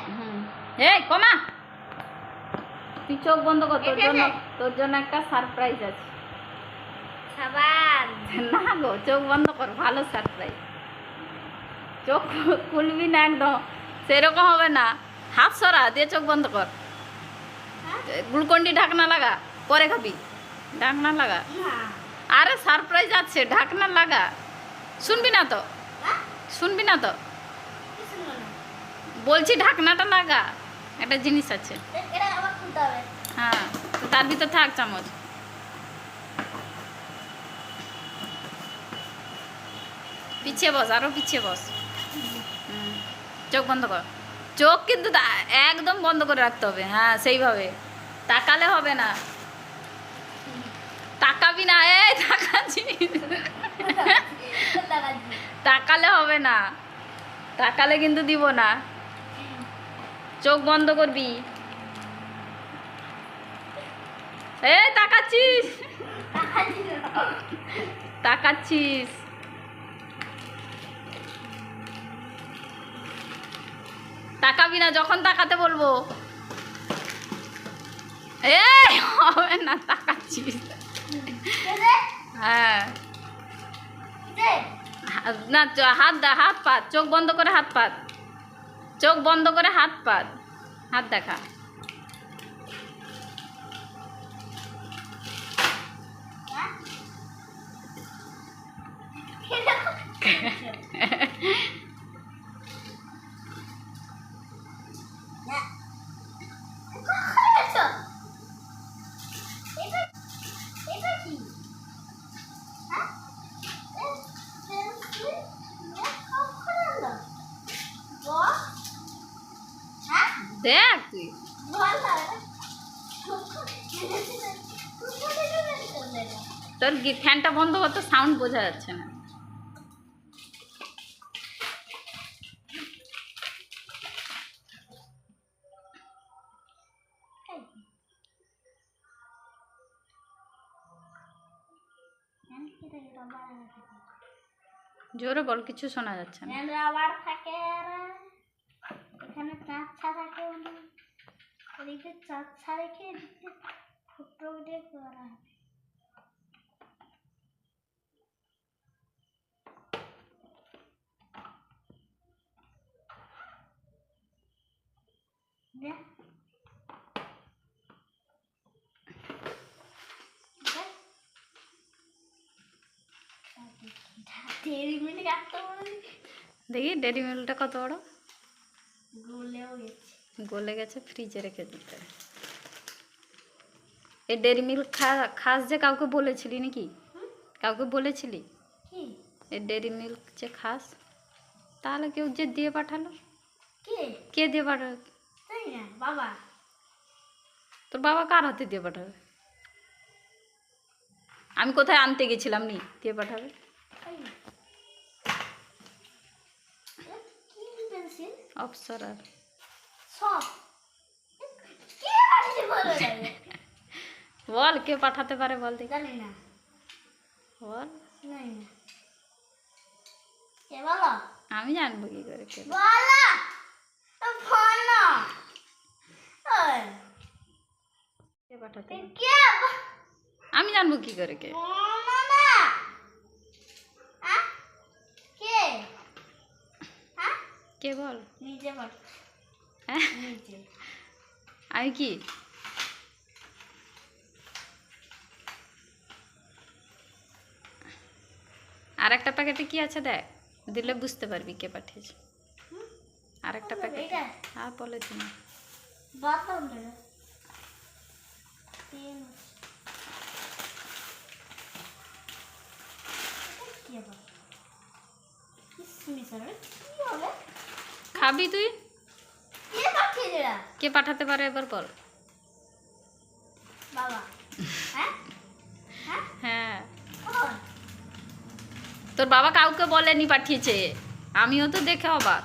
হুম এই কমা তুই চোখ বন্ধ কর তোর জন্য একটা সারপ্রাইজ আছে সাবান না গো চোখ বন্ধ কর ভালো সারপ্রাইজ চোখ খুলবি না একদম সেরকম হবে না হাত সরা দিয়ে চোখ বন্ধ কর গ্লুকন্ডি ঢাকনা লাগা পরে খাবি ঢাকনা লাগা আরে সারপ্রাইজ আছে ঢাকনা লাগা শুনবি না তো বলছি ঢাকনাটা লাগা একটা জিনিস আছে হ্যাঁ তো তার ভিতর থাক চামচ পিছিয়ে বস আরো পিছিয়ে বস চোখ বন্ধ কর চোখ কিন্তু একদম বন্ধ করে রাখতে হবে হ্যাঁ সেইভাবে তাকালে হবে না তাকাবি না তাকাচ্ছি তাকালে হবে না তাকালে কিন্তু দিব না চোখ বন্ধ করবি তাকাচ্ছিস তাকাচ্ছিস তাকাবি না যখন তাকাতে বলবো হবে না তাকাচ্ছিস হ্যাঁ না হাত পাত চোখ বন্ধ করে হাত পাত চোখ বন্ধ করে হাত পাত হাত দেখা দেখ তুই তোর ফ্যানটা বন্ধ করতে সাউন্ড বোঝা যাচ্ছে না জোরে বল কিছু শোনা যাচ্ছে না এখানে চাচ্ছা থাকে ওদিকে চাচ্ছা রেখে ফুটো দিয়ে করা হবে দেখি ডেরি মিল্কটা কত বড় গলে গেছে ফ্রিজে রেখে দিতে এই ডেরি মিল্ক খাস যে কাউকে বলেছিলি নাকি কাউকে বলেছিলি এই ডেরি মিল্ক যে খাস তাহলে কেউ যে দিয়ে পাঠালো কে দিয়ে পাঠাবে বাবা তোর বাবা কার হাতে দিয়ে পাঠাবে আমি কোথায় আনতে গেছিলাম নি দিয়ে পাঠাবে অপসরার বল কে পাঠাতে পারে বল দেখি বল আমি জানবো কি করে কে পাঠাতে আমি জানবো কি করে কে কে বল আমি কি আর একটা প্যাকেটে কি আছে দেখ দিলে বুঝতে পারবি কে পাঠিয়েছে আর একটা প্যাকেট আর পলিথিন খাবি তুই কে পাঠাতে পারে এবার বল হ্যাঁ তোর বাবা কাউকে বলেনি পাঠিয়েছে আমিও তো দেখে অবাক